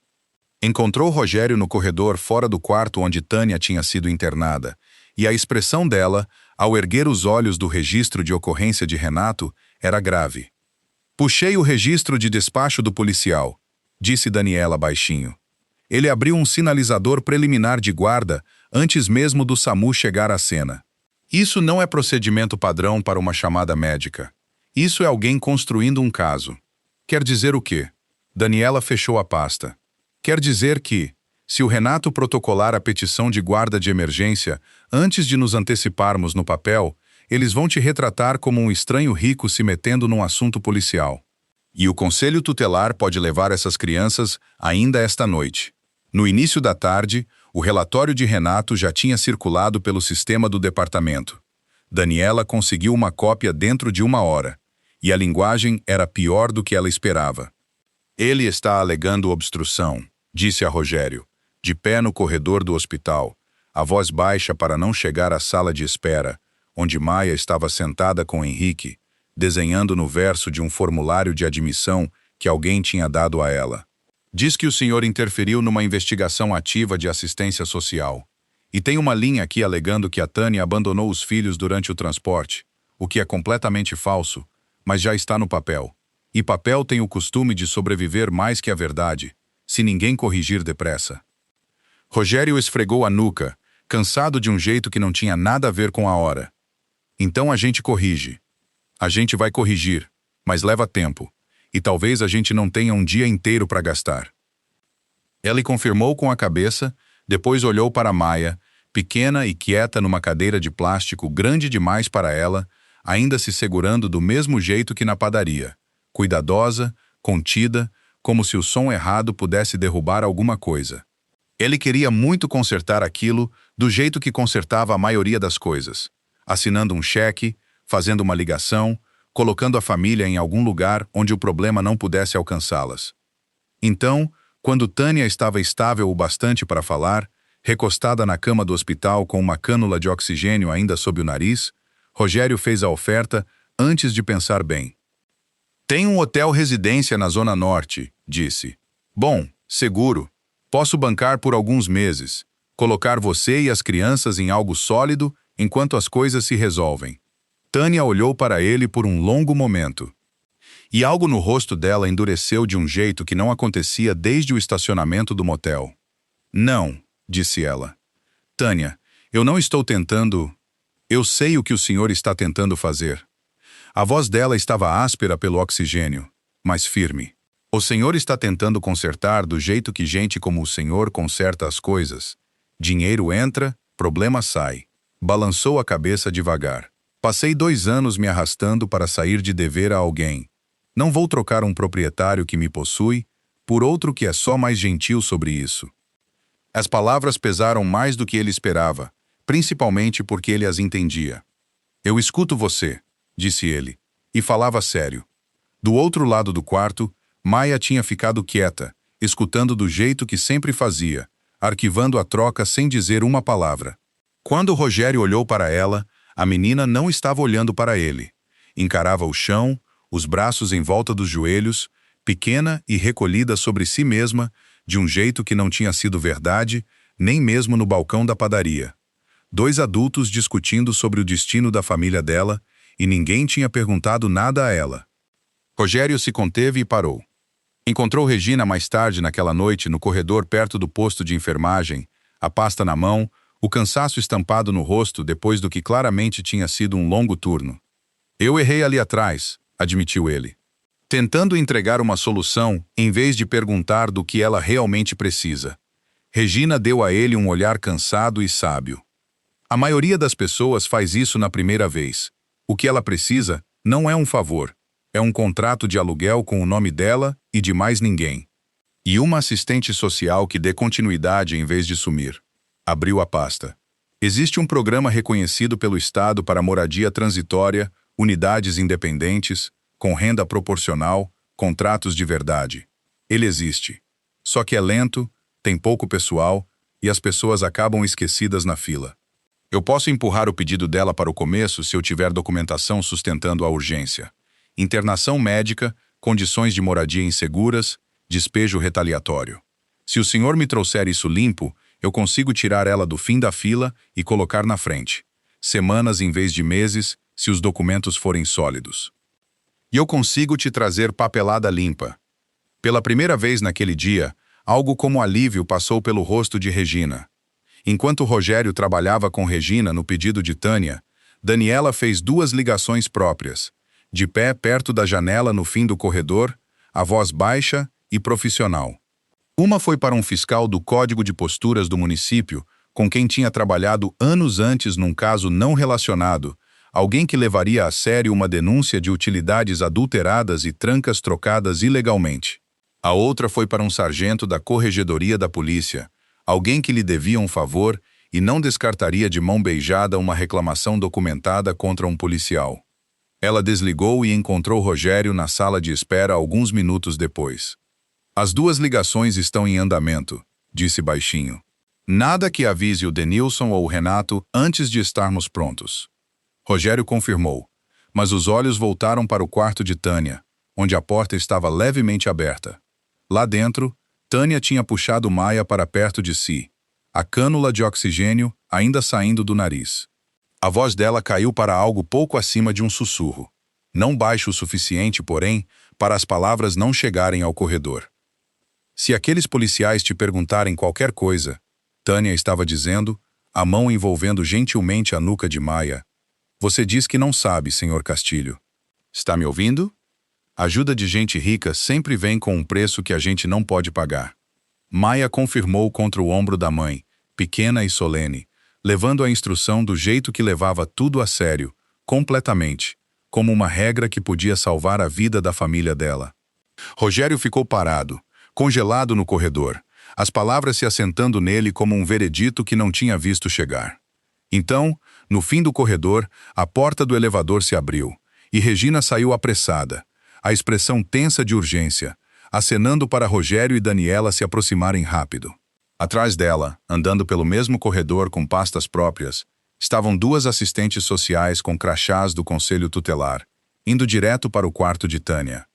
Encontrou Rogério no corredor fora do quarto onde Tânia tinha sido internada, e a expressão dela, ao erguer os olhos do registro de ocorrência de Renato, era grave. Puxei o registro de despacho do policial, disse Daniela baixinho. Ele abriu um sinalizador preliminar de guarda antes mesmo do SAMU chegar à cena. Isso não é procedimento padrão para uma chamada médica. Isso é alguém construindo um caso. Quer dizer o quê? Daniela fechou a pasta. Quer dizer que, se o Renato protocolar a petição de guarda de emergência antes de nos anteciparmos no papel, eles vão te retratar como um estranho rico se metendo num assunto policial. E o Conselho Tutelar pode levar essas crianças ainda esta noite. No início da tarde, o relatório de Renato já tinha circulado pelo sistema do departamento. Daniela conseguiu uma cópia dentro de 1 hora, e a linguagem era pior do que ela esperava. Ele está alegando obstrução, disse a Rogério, de pé no corredor do hospital, a voz baixa para não chegar à sala de espera, onde Maia estava sentada com Henrique, desenhando no verso de um formulário de admissão que alguém tinha dado a ela. Diz que o senhor interferiu numa investigação ativa de assistência social. E tem uma linha aqui alegando que a Tânia abandonou os filhos durante o transporte, o que é completamente falso, mas já está no papel. E papel tem o costume de sobreviver mais que a verdade, se ninguém corrigir depressa. Rogério esfregou a nuca, cansado de um jeito que não tinha nada a ver com a hora. Então a gente corrige. A gente vai corrigir, mas leva tempo, e talvez a gente não tenha um dia inteiro para gastar. Ele confirmou com a cabeça, depois olhou para Maia, pequena e quieta numa cadeira de plástico grande demais para ela, ainda se segurando do mesmo jeito que na padaria, cuidadosa, contida, como se o som errado pudesse derrubar alguma coisa. Ele queria muito consertar aquilo do jeito que consertava a maioria das coisas, assinando um cheque, fazendo uma ligação, colocando a família em algum lugar onde o problema não pudesse alcançá-las. Então, quando Tânia estava estável o bastante para falar, recostada na cama do hospital com uma cânula de oxigênio ainda sob o nariz, Rogério fez a oferta antes de pensar bem. Tem um hotel-residência na Zona Norte, disse. Bom, seguro. Posso bancar por alguns meses. Colocar você e as crianças em algo sólido enquanto as coisas se resolvem. Tânia olhou para ele por um longo momento. E algo no rosto dela endureceu de um jeito que não acontecia desde o estacionamento do motel. Não, disse ela. Tânia, eu não estou tentando... Eu sei o que o senhor está tentando fazer. A voz dela estava áspera pelo oxigênio, mas firme. O senhor está tentando consertar do jeito que gente como o senhor conserta as coisas. Dinheiro entra, problema sai. Balançou a cabeça devagar. Passei 2 anos me arrastando para sair de dever a alguém. Não vou trocar um proprietário que me possui por outro que é só mais gentil sobre isso. As palavras pesaram mais do que ele esperava, principalmente porque ele as entendia. Eu escuto você, disse ele, e falava sério. Do outro lado do quarto, Maia tinha ficado quieta, escutando do jeito que sempre fazia, arquivando a troca sem dizer uma palavra. Quando Rogério olhou para ela, a menina não estava olhando para ele. Encarava o chão, os braços em volta dos joelhos, pequena e recolhida sobre si mesma, de um jeito que não tinha sido verdade, nem mesmo no balcão da padaria. 2 adultos discutindo sobre o destino da família dela, e ninguém tinha perguntado nada a ela. Rogério se conteve e parou. Encontrou Regina mais tarde naquela noite no corredor perto do posto de enfermagem, a pasta na mão, o cansaço estampado no rosto depois do que claramente tinha sido um longo turno. Eu errei ali atrás, admitiu ele. Tentando entregar uma solução em vez de perguntar do que ela realmente precisa. Regina deu a ele um olhar cansado e sábio. A maioria das pessoas faz isso na primeira vez. O que ela precisa não é um favor. É um contrato de aluguel com o nome dela e de mais ninguém. E uma assistente social que dê continuidade em vez de sumir. Abriu a pasta. Existe um programa reconhecido pelo Estado para moradia transitória, unidades independentes, com renda proporcional, contratos de verdade. Ele existe. Só que é lento, tem pouco pessoal e as pessoas acabam esquecidas na fila. Eu posso empurrar o pedido dela para o começo se eu tiver documentação sustentando a urgência. Internação médica, condições de moradia inseguras, despejo retaliatório. Se o senhor me trouxer isso limpo, eu consigo tirar ela do fim da fila e colocar na frente. Semanas em vez de meses, se os documentos forem sólidos. E eu consigo te trazer papelada limpa. Pela primeira vez naquele dia, algo como alívio passou pelo rosto de Regina. Enquanto Rogério trabalhava com Regina no pedido de Tânia, Daniela fez 2 ligações próprias. De pé perto da janela no fim do corredor, a voz baixa e profissional. Uma foi para um fiscal do Código de Posturas do município, com quem tinha trabalhado anos antes num caso não relacionado, alguém que levaria a sério uma denúncia de utilidades adulteradas e trancas trocadas ilegalmente. A outra foi para um sargento da Corregedoria da Polícia, alguém que lhe devia um favor e não descartaria de mão beijada uma reclamação documentada contra um policial. Ela desligou e encontrou Rogério na sala de espera alguns minutos depois. As 2 ligações estão em andamento, disse baixinho. Nada que avise o Denilson ou o Renato antes de estarmos prontos. Rogério confirmou, mas os olhos voltaram para o quarto de Tânia, onde a porta estava levemente aberta. Lá dentro, Tânia tinha puxado Maia para perto de si, a cânula de oxigênio ainda saindo do nariz. A voz dela caiu para algo pouco acima de um sussurro. Não baixo o suficiente, porém, para as palavras não chegarem ao corredor. Se aqueles policiais te perguntarem qualquer coisa, Tânia estava dizendo, a mão envolvendo gentilmente a nuca de Maia. Você diz que não sabe, senhor Castilho. Está me ouvindo? Ajuda de gente rica sempre vem com um preço que a gente não pode pagar. Maia confirmou contra o ombro da mãe, pequena e solene, levando a instrução do jeito que levava tudo a sério, completamente, como uma regra que podia salvar a vida da família dela. Rogério ficou parado, congelado no corredor, as palavras se assentando nele como um veredito que não tinha visto chegar. Então, no fim do corredor, a porta do elevador se abriu, E Regina saiu apressada, a expressão tensa de urgência, acenando para Rogério e Daniela se aproximarem rápido. Atrás dela, andando pelo mesmo corredor com pastas próprias, estavam duas assistentes sociais com crachás do Conselho Tutelar, indo direto para o quarto de Tânia.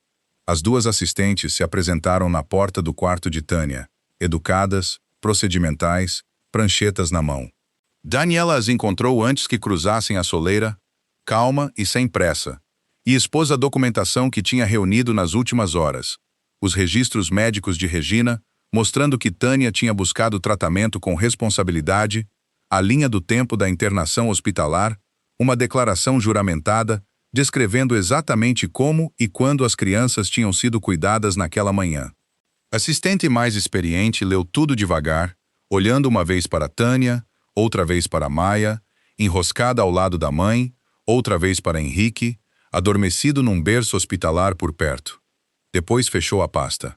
As duas assistentes se apresentaram na porta do quarto de Tânia, educadas, procedimentais, pranchetas na mão. Daniela as encontrou antes que cruzassem a soleira, calma e sem pressa, e expôs a documentação que tinha reunido nas últimas horas, os registros médicos de Regina, mostrando que Tânia tinha buscado tratamento com responsabilidade, a linha do tempo da internação hospitalar, uma declaração juramentada, descrevendo exatamente como e quando as crianças tinham sido cuidadas naquela manhã. A assistente mais experiente leu tudo devagar, olhando uma vez para Tânia, outra vez para Maia, enroscada ao lado da mãe, outra vez para Henrique, adormecido num berço hospitalar por perto. Depois fechou a pasta.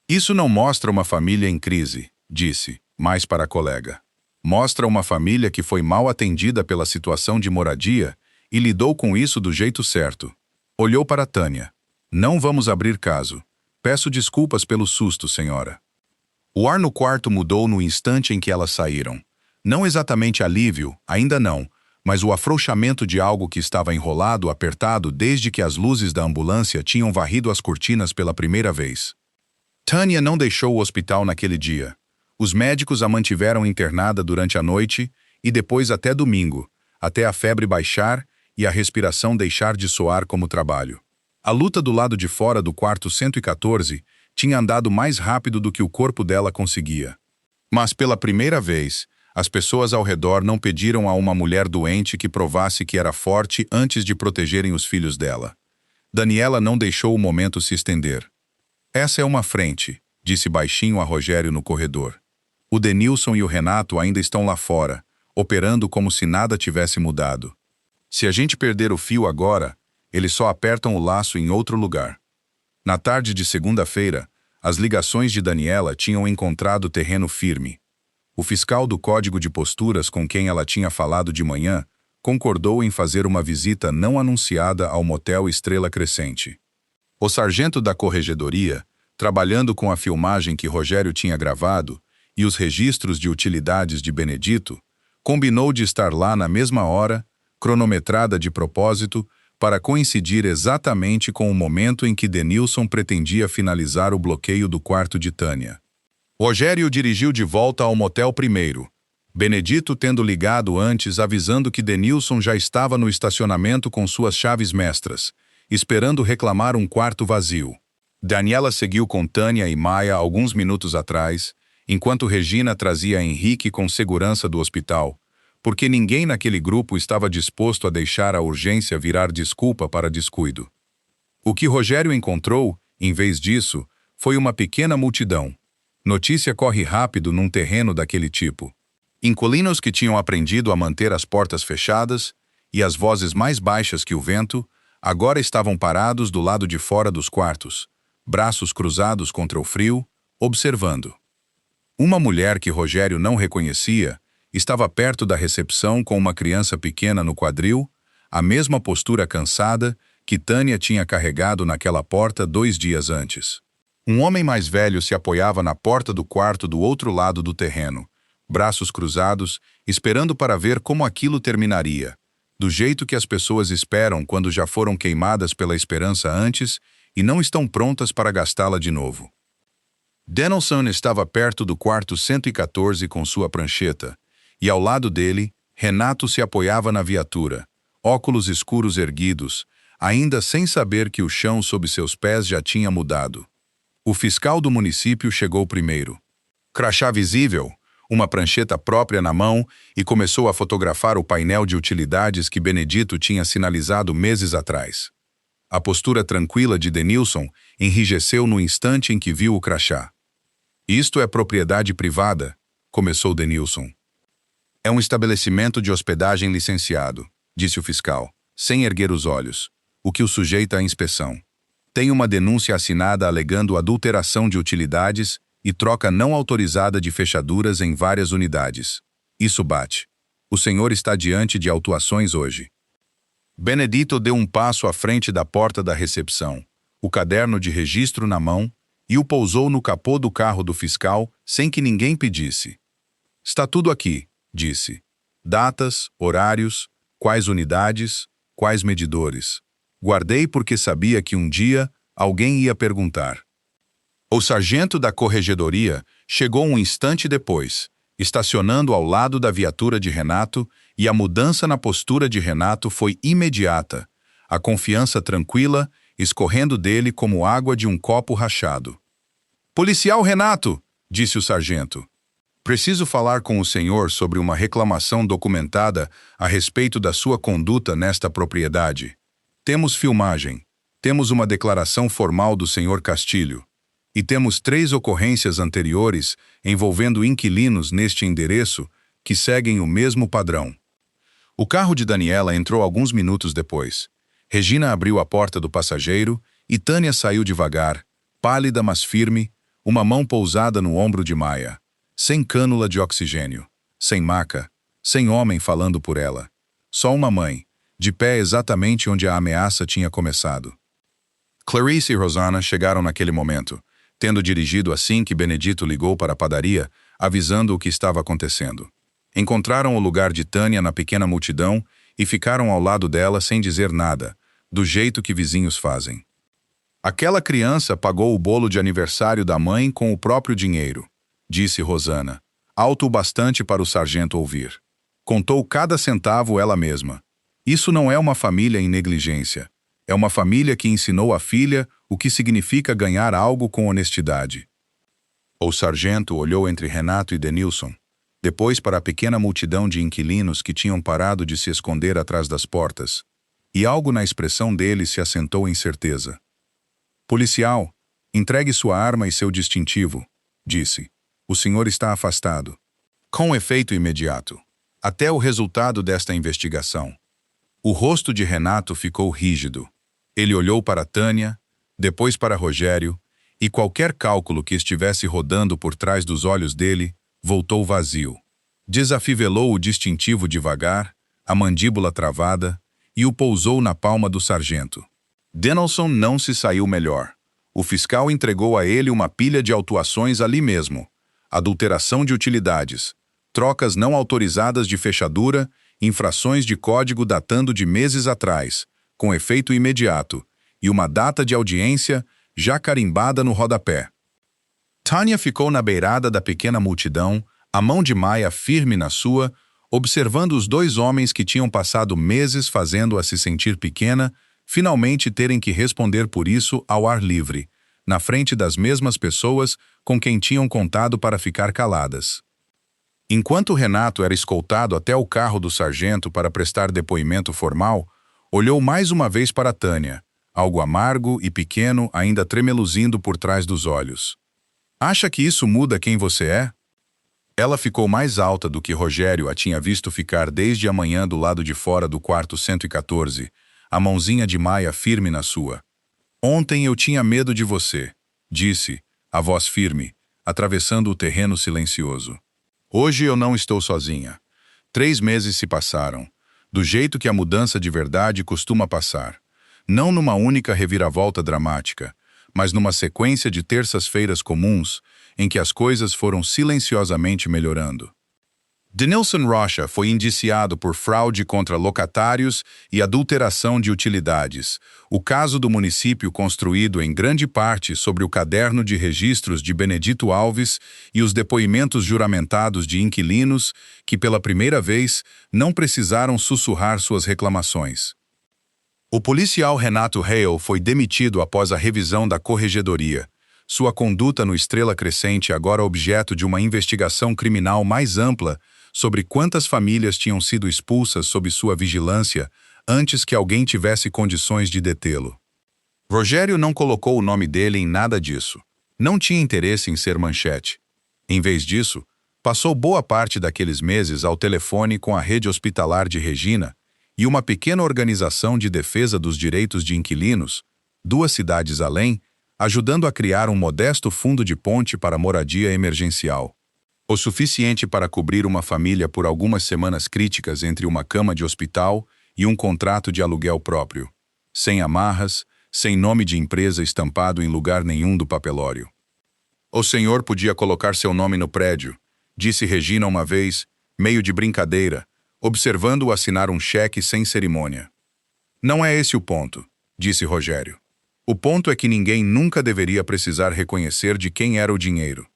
Isso não mostra uma família em crise, disse, mais para a colega. Mostra uma família que foi mal atendida pela situação de moradia e lidou com isso do jeito certo. Olhou para Tânia. Não vamos abrir caso. Peço desculpas pelo susto, senhora. O ar no quarto mudou no instante em que elas saíram. Não exatamente alívio, ainda não, mas o afrouxamento de algo que estava enrolado, apertado desde que as luzes da ambulância tinham varrido as cortinas pela primeira vez. Tânia não deixou o hospital naquele dia. Os médicos a mantiveram internada durante a noite e depois até domingo, até a febre baixar e a respiração deixar de soar como trabalho. A luta do lado de fora do quarto 114 tinha andado mais rápido do que o corpo dela conseguia. Mas pela primeira vez, as pessoas ao redor não pediram a uma mulher doente que provasse que era forte antes de protegerem os filhos dela. Daniela não deixou o momento se estender. Essa é uma frente, disse baixinho a Rogério no corredor. O Denilson e o Renato ainda estão lá fora, operando como se nada tivesse mudado. Se a gente perder o fio agora, eles só apertam o laço em outro lugar. Na tarde de segunda-feira, as ligações de Daniela tinham encontrado terreno firme. O fiscal do Código de Posturas com quem ela tinha falado de manhã concordou em fazer uma visita não anunciada ao motel Estrela Crescente. O sargento da corregedoria, trabalhando com a filmagem que Rogério tinha gravado e os registros de utilidades de Benedito, combinou de estar lá na mesma hora, cronometrada de propósito, para coincidir exatamente com o momento em que Denilson pretendia finalizar o bloqueio do quarto de Tânia. Rogério dirigiu de volta ao motel primeiro, Benedito tendo ligado antes avisando que Denilson já estava no estacionamento com suas chaves mestras, esperando reclamar um quarto vazio. Daniela seguiu com Tânia e Maia alguns minutos atrás, enquanto Regina trazia Henrique com segurança do hospital, porque ninguém naquele grupo estava disposto a deixar a urgência virar desculpa para descuido. O que Rogério encontrou, em vez disso, foi uma pequena multidão. Notícia corre rápido num terreno daquele tipo. Inquilinos que tinham aprendido a manter as portas fechadas e as vozes mais baixas que o vento, agora estavam parados do lado de fora dos quartos, braços cruzados contra o frio, observando. Uma mulher que Rogério não reconhecia estava perto da recepção com uma criança pequena no quadril, a mesma postura cansada que Tânia tinha carregado naquela porta 2 dias antes. Um homem mais velho se apoiava na porta do quarto do outro lado do terreno, braços cruzados, esperando para ver como aquilo terminaria, do jeito que as pessoas esperam quando já foram queimadas pela esperança antes e não estão prontas para gastá-la de novo. Denilson estava perto do quarto 114 com sua prancheta, e ao lado dele, Renato se apoiava na viatura, óculos escuros erguidos, ainda sem saber que o chão sob seus pés já tinha mudado. O fiscal do município chegou primeiro. Crachá visível, uma prancheta própria na mão e começou a fotografar o painel de utilidades que Benedito tinha sinalizado meses atrás. A postura tranquila de Denilson enrijeceu no instante em que viu o crachá. Isto é propriedade privada, começou Denilson. É um estabelecimento de hospedagem licenciado, disse o fiscal, sem erguer os olhos, o que o sujeita à inspeção. Tem uma denúncia assinada alegando adulteração de utilidades e troca não autorizada de fechaduras em várias unidades. Isso bate. O senhor está diante de autuações hoje. Benedito deu um passo à frente da porta da recepção, o caderno de registro na mão, e o pousou no capô do carro do fiscal sem que ninguém pedisse. Está tudo aqui, disse. Datas, horários, quais unidades, quais medidores. Guardei porque sabia que um dia alguém ia perguntar. O sargento da corregedoria chegou um instante depois, estacionando ao lado da viatura de Renato, e a mudança na postura de Renato foi imediata, a confiança tranquila escorrendo dele como água de um copo rachado. Policial Renato, disse o sargento. Preciso falar com o senhor sobre uma reclamação documentada a respeito da sua conduta nesta propriedade. Temos filmagem, temos uma declaração formal do senhor Castilho, e temos 3 ocorrências anteriores envolvendo inquilinos neste endereço que seguem o mesmo padrão. O carro de Daniela entrou alguns minutos depois. Regina abriu a porta do passageiro e Tânia saiu devagar, pálida mas firme, uma mão pousada no ombro de Maia, sem cânula de oxigênio, sem maca, sem homem falando por ela. Só uma mãe, de pé exatamente onde a ameaça tinha começado. Clarice e Rosanna chegaram naquele momento, tendo dirigido assim que Benedito ligou para a padaria, avisando o que estava acontecendo. Encontraram o lugar de Tânia na pequena multidão e ficaram ao lado dela sem dizer nada, do jeito que vizinhos fazem. Aquela criança pagou o bolo de aniversário da mãe com o próprio dinheiro, disse Rosanna, alto o bastante para o sargento ouvir. Contou cada centavo ela mesma. Isso não é uma família em negligência. É uma família que ensinou à filha o que significa ganhar algo com honestidade. O sargento olhou entre Renato e Denilson, depois para a pequena multidão de inquilinos que tinham parado de se esconder atrás das portas, e algo na expressão dele se assentou em certeza. Policial, entregue sua arma e seu distintivo, disse. O senhor está afastado. Com efeito imediato. Até o resultado desta investigação. O rosto de Renato ficou rígido. Ele olhou para Tânia, depois para Rogério, e qualquer cálculo que estivesse rodando por trás dos olhos dele voltou vazio. Desafivelou o distintivo devagar, a mandíbula travada, e o pousou na palma do sargento. Denilson não se saiu melhor. O fiscal entregou a ele uma pilha de autuações ali mesmo. Adulteração de utilidades, trocas não autorizadas de fechadura, infrações de código datando de meses atrás, com efeito imediato, e uma data de audiência já carimbada no rodapé. Tânia ficou na beirada da pequena multidão, a mão de Maia firme na sua, observando os 2 homens que tinham passado meses fazendo-a se sentir pequena, finalmente terem que responder por isso ao ar livre, na frente das mesmas pessoas com quem tinham contado para ficar caladas. Enquanto Renato era escoltado até o carro do sargento para prestar depoimento formal, olhou mais uma vez para Tânia, algo amargo e pequeno ainda tremeluzindo por trás dos olhos. Acha que isso muda quem você é? Ela ficou mais alta do que Rogério a tinha visto ficar desde a manhã do lado de fora do quarto 114, a mãozinha de Maia firme na sua. Ontem eu tinha medo de você, disse, a voz firme, atravessando o terreno silencioso. Hoje eu não estou sozinha. 3 meses se passaram, do jeito que a mudança de verdade costuma passar. Não numa única reviravolta dramática, mas numa sequência de terças-feiras comuns em que as coisas foram silenciosamente melhorando. Denilson Rocha foi indiciado por fraude contra locatários e adulteração de utilidades, o caso do município construído em grande parte sobre o caderno de registros de Benedito Alves e os depoimentos juramentados de inquilinos que, pela primeira vez, não precisaram sussurrar suas reclamações. O policial Renato Hale foi demitido após a revisão da corregedoria. Sua conduta no Estrela Crescente agora objeto de uma investigação criminal mais ampla sobre quantas famílias tinham sido expulsas sob sua vigilância antes que alguém tivesse condições de detê-lo. Rogério não colocou o nome dele em nada disso. Não tinha interesse em ser manchete. Em vez disso, passou boa parte daqueles meses ao telefone com a rede hospitalar de Regina e uma pequena organização de defesa dos direitos de inquilinos, 2 cidades além, ajudando a criar um modesto fundo de ponte para moradia emergencial. O suficiente para cobrir uma família por algumas semanas críticas entre uma cama de hospital e um contrato de aluguel próprio. Sem amarras, sem nome de empresa estampado em lugar nenhum do papelório. O senhor podia colocar seu nome no prédio, disse Regina uma vez, meio de brincadeira, observando-o assinar um cheque sem cerimônia. Não é esse o ponto, disse Rogério. O ponto é que ninguém nunca deveria precisar reconhecer de quem era o dinheiro.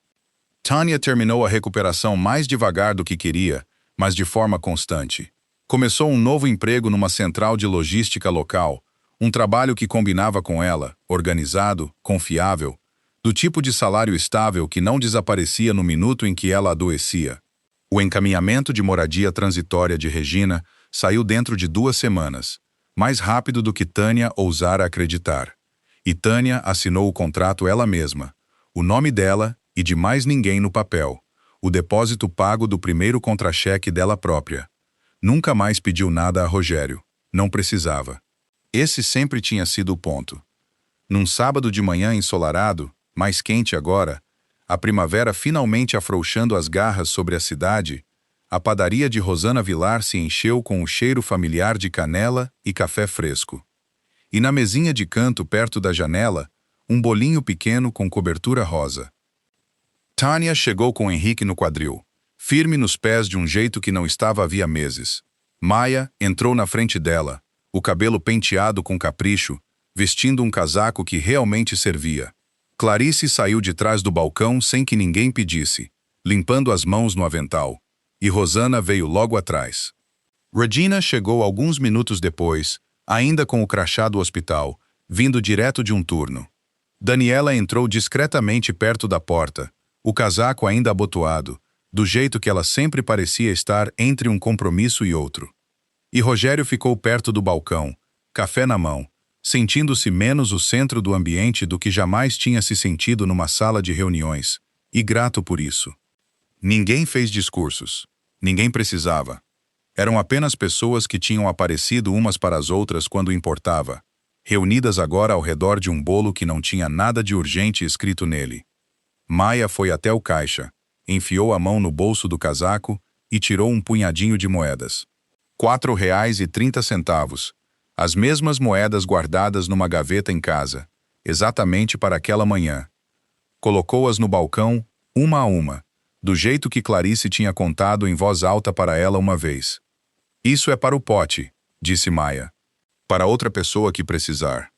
Tânia terminou a recuperação mais devagar do que queria, mas de forma constante. Começou um novo emprego numa central de logística local, um trabalho que combinava com ela, organizado, confiável, do tipo de salário estável que não desaparecia no minuto em que ela adoecia. O encaminhamento de moradia transitória de Regina saiu dentro de 2 semanas, mais rápido do que Tânia ousara acreditar. E Tânia assinou o contrato ela mesma, o nome dela e de mais ninguém no papel, o depósito pago do primeiro contra-cheque dela própria. Nunca mais pediu nada a Rogério. Não precisava. Esse sempre tinha sido o ponto. Num sábado de manhã ensolarado, mais quente agora, a primavera finalmente afrouxando as garras sobre a cidade, a padaria de Rosana Vilar se encheu com o cheiro familiar de canela e café fresco. E na mesinha de canto perto da janela, um bolinho pequeno com cobertura rosa. Tânia chegou com Henrique no quadril, firme nos pés de um jeito que não estava havia meses. Maia entrou na frente dela, o cabelo penteado com capricho, vestindo um casaco que realmente servia. Clarice saiu de trás do balcão sem que ninguém pedisse, limpando as mãos no avental, e Rosana veio logo atrás. Regina chegou alguns minutos depois, ainda com o crachá do hospital, vindo direto de um turno. Daniela entrou discretamente perto da porta, o casaco ainda abotoado, do jeito que ela sempre parecia estar entre um compromisso e outro. E Rogério ficou perto do balcão, café na mão, sentindo-se menos o centro do ambiente do que jamais tinha se sentido numa sala de reuniões, e grato por isso. Ninguém fez discursos. Ninguém precisava. Eram apenas pessoas que tinham aparecido umas para as outras quando importava, reunidas agora ao redor de um bolo que não tinha nada de urgente escrito nele. Maia foi até o caixa, enfiou a mão no bolso do casaco e tirou um punhadinho de moedas. R$ 4,30, as mesmas moedas guardadas numa gaveta em casa, exatamente para aquela manhã. Colocou-as no balcão, uma a uma, do jeito que Clarice tinha contado em voz alta para ela uma vez. Isso é para o pote, disse Maia. Para outra pessoa que precisar.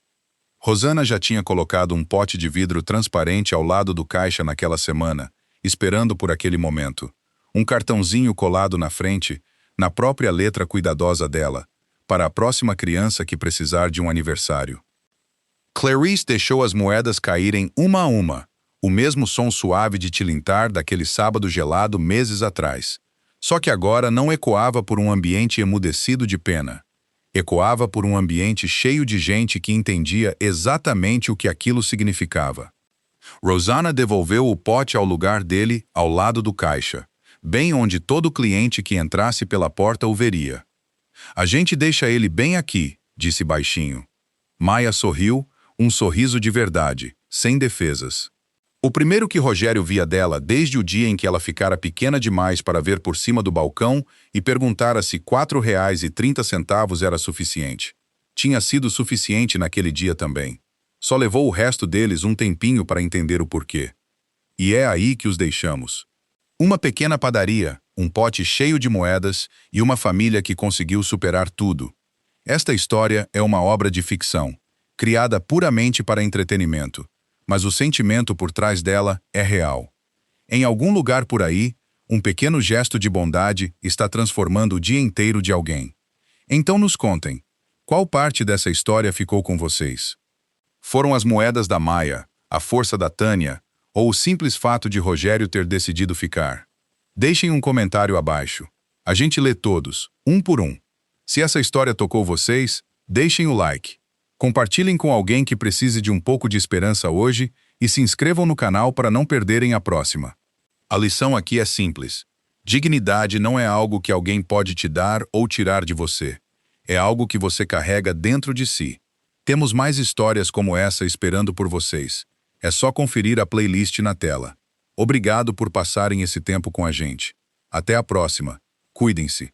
Rosana já tinha colocado um pote de vidro transparente ao lado do caixa naquela semana, esperando por aquele momento. Um cartãozinho colado na frente, na própria letra cuidadosa dela, para a próxima criança que precisar de um aniversário. Clarice deixou as moedas caírem uma a uma, o mesmo som suave de tilintar daquele sábado gelado meses atrás. Só que agora não ecoava por um ambiente emudecido de pena. Ecoava por um ambiente cheio de gente que entendia exatamente o que aquilo significava. Rosana devolveu o pote ao lugar dele, ao lado do caixa, bem onde todo cliente que entrasse pela porta o veria. A gente deixa ele bem aqui, disse baixinho. Maia sorriu, um sorriso de verdade, sem defesas. O primeiro que Rogério via dela desde o dia em que ela ficara pequena demais para ver por cima do balcão e perguntara se R$ 4,30 era suficiente. Tinha sido suficiente naquele dia também. Só levou o resto deles um tempinho para entender o porquê. E é aí que os deixamos. Uma pequena padaria, um pote cheio de moedas e uma família que conseguiu superar tudo. Esta história é uma obra de ficção, criada puramente para entretenimento, mas o sentimento por trás dela é real. Em algum lugar por aí, um pequeno gesto de bondade está transformando o dia inteiro de alguém. Então nos contem, qual parte dessa história ficou com vocês? Foram as moedas da Maia, a força da Tânia, ou o simples fato de Rogério ter decidido ficar? Deixem um comentário abaixo. A gente lê todos, um por um. Se essa história tocou vocês, deixem o like. Compartilhem com alguém que precise de um pouco de esperança hoje e se inscrevam no canal para não perderem a próxima. A lição aqui é simples. Dignidade não é algo que alguém pode te dar ou tirar de você. É algo que você carrega dentro de si. Temos mais histórias como essa esperando por vocês. É só conferir a playlist na tela. Obrigado por passarem esse tempo com a gente. Até a próxima. Cuidem-se.